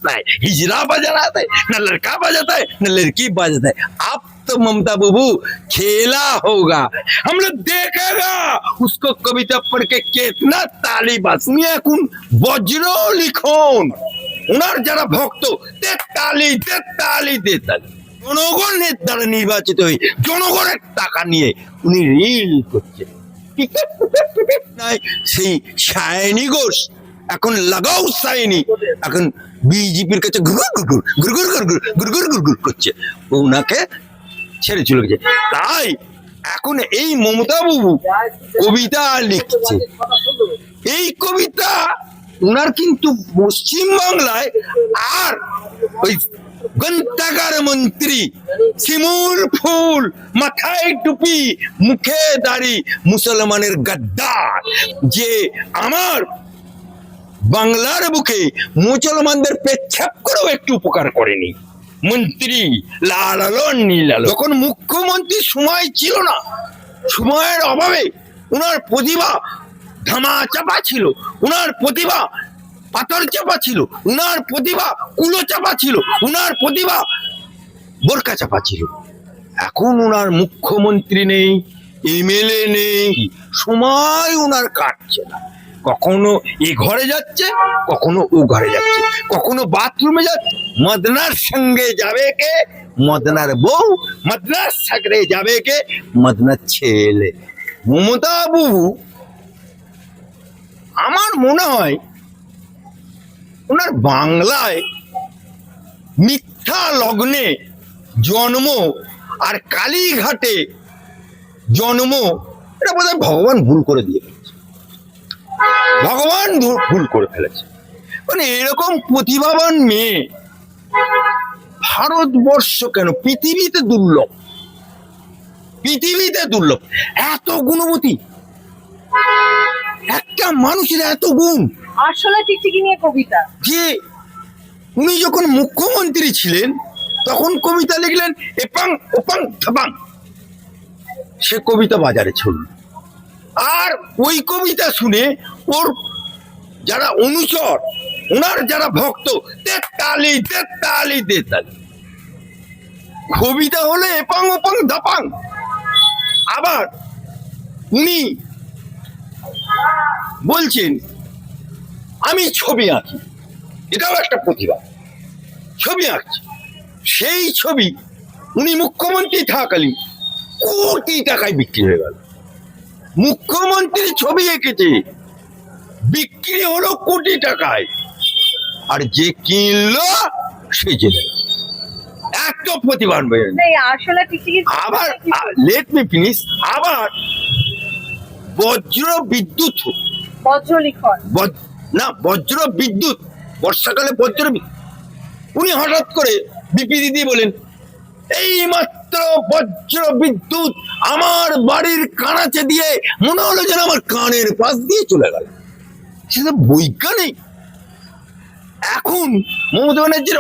आता है, हिजरा बजाना आता है, न लड़का बजाता है न लड़की बजाता है। अब तो ममता बाबू खेला होगा, हम लोग देखेगा उसको कविता पढ़ के कितना ताली बाजनी। এখন বজ্র লিখন ওনার যারা ভক্ত তে তালি জনগণের দ্বারা নির্বাচিত হয়ে জনগণের টাকা নিয়ে উনি রিল করছেন। সেই শায়নি ঘোষ এখন লাগাও শায়নি এখন বিজেপির কাছে গুড়গুড় করছে, ওনাকে ছেড়ে চলে গেছে। তাই এখন এই মমতা বাবু কবিতা লিখছে, এই কবিতা উনার কিন্তু পশ্চিম বাংলায় আর ওই গ্রন্থাগার মন্ত্রী শিমুল ফুল মাথায় টুপি মুখে দাড়ি মুসলমানের গদ্দার যে আমার বাংলার বুকে মুসলমানদের পেচ্ছাপ করেও একটু উপকার করেনি। মন্ত্রী লাল আলো নীল আলো, যখন মুখ্যমন্ত্রী সময় ছিল না, সময়ের অভাবে উনার প্রতিভা ধামা চাপা ছিল, উনার প্রতিভা পাথর চাপা ছিল, উনার প্রতিভা কুলো চাপা ছিল, উনার প্রতিভা বোরকা চাপা ছিল। এখন উনার মুখ্যমন্ত্রী নেই, এমএলএ নেই, সময় উনার কাটছে না। কখনো এ ঘরে যাচ্ছে, কখনো ও ঘরে যাচ্ছে, কখনো বাথরুমে যাচ্ছে। মদনার সঙ্গে যাবে কে? মদনার বউ। মদনার সাগরে যাবে কে? মদনার ছেলে। মমতা বাবু আমার মনে হয় ওনার বাংলায় মিথ্যা লগ্নে জন্ম আর কালীঘাটে জন্ম, এটা বোধহয় ভগবান ভুল করে দিয়ে ফেলেছে। ভগবান ভুল করে ফেলেছে। মানে এরকম প্রতিভাবান মেয়ে ভারতবর্ষ কেন, পৃথিবীতে দুর্লভ, পৃথিবীতে দুর্লভ। এত গুণবতী একটা মানুষের এত গুণ। আসলে টিকটিকি নিয়ে কবিতা, যে উনি যখন মুখ্যমন্ত্রী ছিলেন তখন কবিতা লিখলেন এপাং ওপাং থাপাং, সে কবিতা বাজারে ছড়ল। আর ওই কবিতা শুনে ওর যারা অনুচর, ওনার যারা ভক্ত তেতালি তেতালি তেতালি। কবিতা হলে এপাং ওপাং ধাপাং। আবার উনি বলছেন আমি ছবি আঁকি, এটাও একটা প্রতিভা, ছবি আঁকছি। সেই ছবি উনি মুখ্যমন্ত্রী থাকালীন কোটি টাকায় বিক্রি হয়ে গেল। মুখ্যমন্ত্রী ছবি এঁকেছে, বিক্রি হলো কোটি টাকায়, আর যে কিনলো সে জেলে গেল। এত প্রতিভান বের। আসলে টিকটিকি। আবার লেট মি ফিনিশ। আবার বজ্র বিদ্যুৎ, বজ্র লিখন না বজ্র বিদ্যুৎ, বর্ষাকালে বজ্র উনি হঠাৎ করে বিপিডি দিয়ে বলেন এই মাত্র বজ্র বিদ্যুৎ আমার বাড়ির কানাচে দিয়ে মনে হলো যেন আমার কানের পাশ দিয়ে চলে গেল। সেটা বৈজ্ঞানিক। এখন মমতা ব্যানার্জির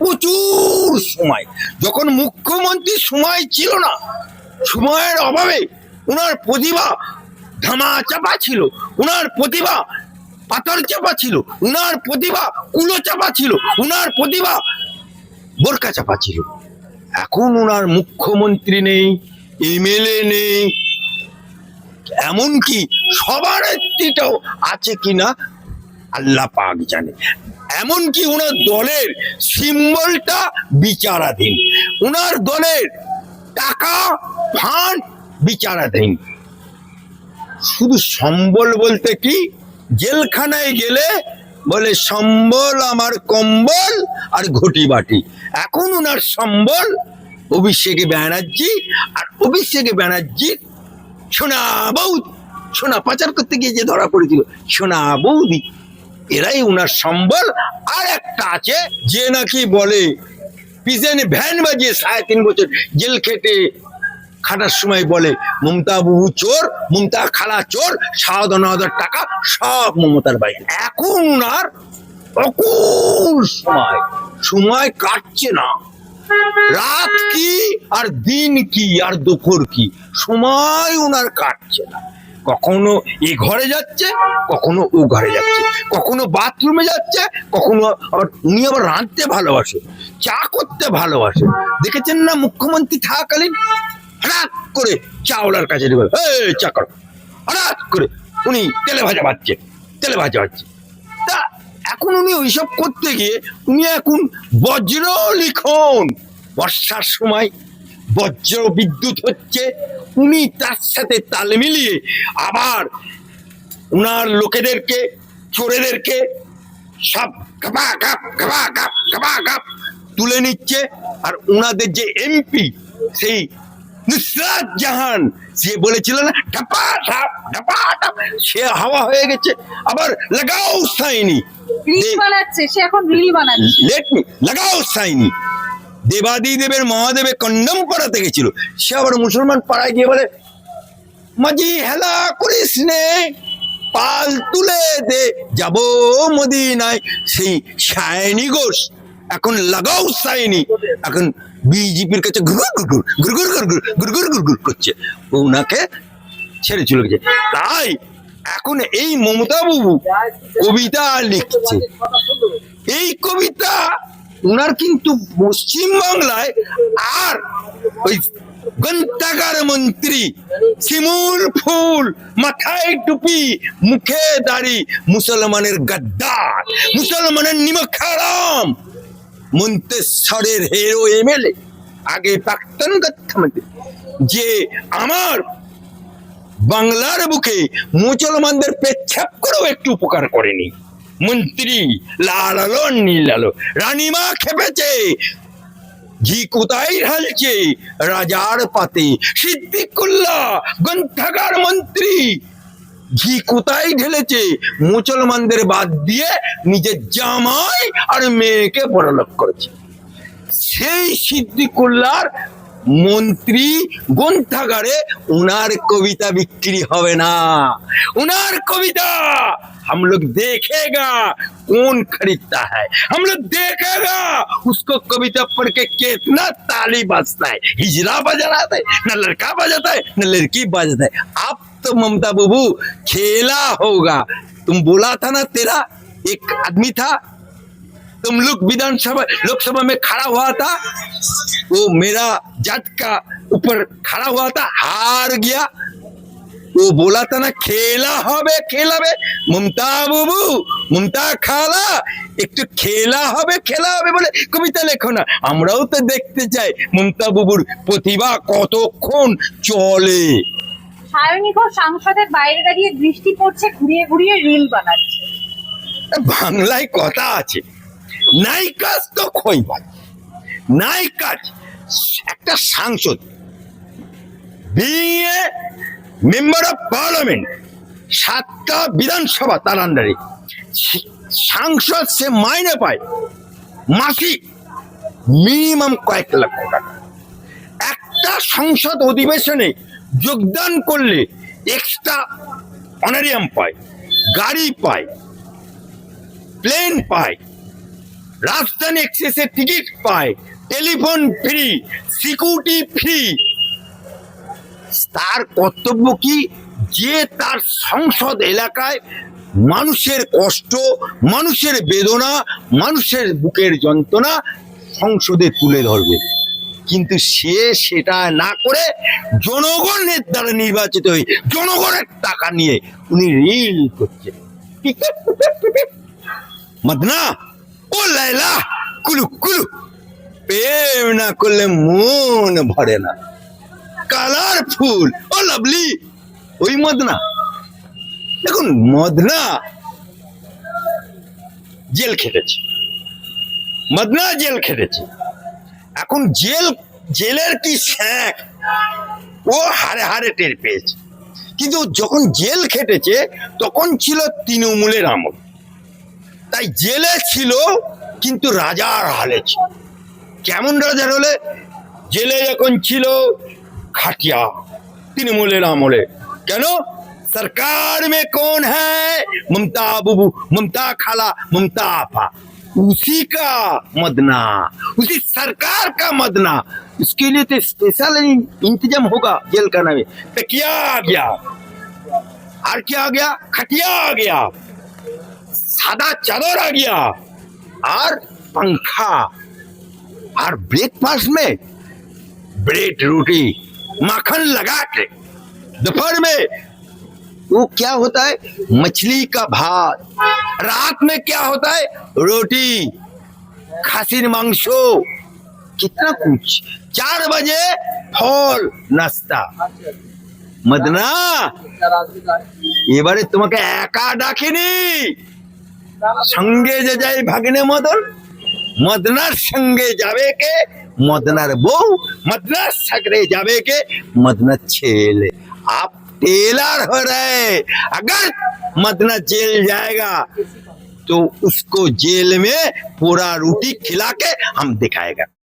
প্রচুর সময়, যখন মুখ্যমন্ত্রী সময় ছিল না, সময়ের অভাবে উনার প্রতিভা ধামা চাপা ছিল, উনার প্রতিভা পাথর চাপা ছিল, উনার প্রতিভা কুলো চাপা ছিল, উনার প্রতিভা বোরকা চাপা ছিল। এখন উনার মুখ্যমন্ত্রী নেই, এমএলএ নেই, এমনকি সভানেত্রীটাও আছে কিনা আল্লাহ পাক জানে। এমনকি উনার দলের সিম্বলটা বিচারাধীন, উনার দলের টাকা ফান্ড বিচারাধীন। শুধু সম্বল বলতে কি, জেলখানায় গেলে বলে সম্বল আমার কম্বল আর ঘটি বাটি। এখন উনার সম্বল অভিষেক ব্যানার্জি, আর অভিষেক ব্যানার্জি সোনা বৌদি, সোনা পাচার করতে গিয়ে যে ধরা পড়েছিল সোনা বৌদি, এরাই উনার সম্বল। আর একটা আছে যে নাকি বলে পিছনে ভ্যান বাজিয়ে 3.5 বছর জেল খেটে খাটার সময় বলে মমতা বাবু চোর, মমতা খালা চোর, 7,500 টাকা সব মমতার বাড়ি। এখন উনার অকুল সময় কাটছে না। রাত কি আর দিন কি আর দুপুর কি, সময় উনার কাটছে না। কখনো এ ঘরে যাচ্ছে, কখনো ও ঘরে যাচ্ছে, কখনো বাথরুমে যাচ্ছে, কখনো আবার উনি আবার রাঁধতে ভালোবাসে, চা করতে ভালোবাসে। দেখেছেন না মুখ্যমন্ত্রী থাকাকালীন হঠাৎ করে চাওলার কাছে দেবে, এই চা কর, হঠাৎ করে উনি তেলে ভাজা ভাজছে। তা এখন উনি ওইসব করতে গিয়ে উনি এখন বজ্র লিখন, বর্ষার সময় বজ্র বিদ্যুৎ হচ্ছে, উনি তার সাথে তাল মিলিয়ে আবার উনার লোকেদেরকে, চোরেদেরকে সব গাপ তুলে নিচ্ছে। আর উনাদের যে এমপি সেই নুসরাত জাহান, সে বলেছিল না ঢাপা ঢাপ, সে হাওয়া হয়ে গেছে। আবার লাগাও সাইনি, রিল বানাচ্ছে, সে এখন রিল বানাচ্ছে। লেট মি লাগাও সাইনি, দেবাদি দেবের মহাদেবে কন্ডম পড়াতে গেছিল, সে আবার মুসলমান পাড়ায় গিয়ে বলে মাঝি হেলা করিস নে, পাল তুলে দে, যাব মদিনায়। সেই সায়নি ঘোষ এখন লাগাও সাইনি, এখন বিজেপির কাছে গুড়গুড় করছে, ওনাকে ছেড়ে চলে গেছে। তাই এখন এই মমতা বাবু কবিতা লিখছে, এই কবিতা উনার কিন্তু পশ্চিম বাংলায় আর ওই গ্রন্থাগার মন্ত্রী, শিমুল ফুল, মাথায় টুপি, মুখে দাড়ি, মুসলমানের গাদ্দার, মুসলমানের নিমক হারাম, মন্তেশ্বরের হেরো এমএলএ, আগে প্রাক্তন গর্থমন্ত্রী, যে আমার বাংলার বুকে মুসলমানদের পেচ্ছাপ করেও একটু উপকার করেনি। মন্ত্রী লাল আলো নীল আলো, রানীমা খেপেছে, ঘি কোথায় ঢালছে রাজার পাতে, সিদ্দিকুল্লাহ গ্রন্থাগার মন্ত্রী ঘি কোথায় ঢেলেছে মুসলমানদের বাদ দিয়ে নিজের জামাই আর মেয়েকে বড়লোক করেছে। সেই সিদ্দিকুল্লাহর মন্ত্রী গ্রন্থাগারে উনার কবিতা বিক্রি হবে না, उनार कविता हम लोग देखेगा कौन खरीदता है, हम लोग देखेगा उसको कविता पढ़ के कितना ताली बजता है, हिजरा बजाता है, न लड़का बजाता है न लड़की बजाता है। अब तो ममता बाबू खेला होगा, तुम बोला था ना तेरा एक आदमी था, तुम लोग विधानसभा लोकसभा में खड़ा हुआ था, वो मेरा जात का ऊपर खड़ा हुआ था, हार गया, वो बोला था ना खेला হবে খেলাবে। মমতা বাবু, মমতা খালা একটু খেলা হবে বলে কবিতা লেখো না, আমরাও তো দেখতে চাই মমতা বাবুর প্রতিভা কতক্ষণ চলে। সায়নী ঘোষ সংসদের বাইরে দাঁড়িয়ে দৃষ্টি পড়ছে, ঘুরিয়ে ঘুরিয়ে রিল বানাচ্ছে। বাংলায় কথা আছে, নাই কাজ তো খইবাজ, নাই কাজ। একটা সাংসদ বিয়ে মেম্বার অফ পার্লামেন্ট, 7টা বিধানসভা তার আন্ডারে, সাংসদ সে মাইনে পায় মাসিক মিনিমাম কয়েক লক্ষ টাকা। একটা সংসদ অধিবেশনে যোগদান করলে এক্সট্রা অনারিয়াম পায়, গাড়ি পায়, প্লেন পায়, রাজধানী এক্সপ্রেসের টিকিট পায়, টেলিফোন ফ্রি, সিকিউরিটি ফ্রি। তার কর্তব্য কি, যে তার সংসদ এলাকায় মানুষের কষ্ট, মানুষের বেদনা, মানুষের বুকের যন্ত্রণা সংসদে তুলে ধরবে। কিন্তু সে সেটা না করে জনগণের দ্বারা নির্বাচিত হয়ে জনগণের টাকা নিয়ে উনি রিল করছেন। মদনা ও লাইলা কুলু কুলু, প্রেম না করলে মন ভরে না, কালারফুল ও লাভলি ওই মদনা। দেখুন মদনা জেল খেটেছে, মদনা জেল খেটেছে, এখন জেলের কি স্যাক ও হারে হারে টের পেয়েছে। কিন্তু যখন জেল খেটেছে তখন ছিল তৃণমূলের আমল, তাই জেলে ছিল কিন্তু রাজার হালে ছিল। কেমন রাজার হলে? জেলে যখন ছিল খাটিয়া তৃণমূলের আমলে। কেন? सरकार में कौन है? ममता बाबू, ममता खाला, ममता आपा, उसी का मदना, उसी सरकार का मदना। इसके लिए तो स्पेशल इंतजाम होगा जेल का नाम पे किया गया। और क्या आ गया, खटिया आ गया, सादा चादर आ गया और पंखा, और ब्रेकफास्ट में ब्रेड रोटी माखन लगा के, दोपहर में वो क्या होता है, मछली का भात, रात में क्या होता है, रोटी, खासी मांसो, कितना कुछ। 4 बजे फल नाश्ता। মদনা, এবারে তোমাকে একা ডাকিনি, সঙ্গে যে যাই ভাগ্নে মদন, মদনার সঙ্গে যাবে কে, মদনার বউ, মদনার সাথে যাবে কে, মদনার ছেলে। आप टेलर हो रहे, अगर मदना जेल जाएगा तो उसको जेल में पूरा रोटी खिला के हम दिखाएगा।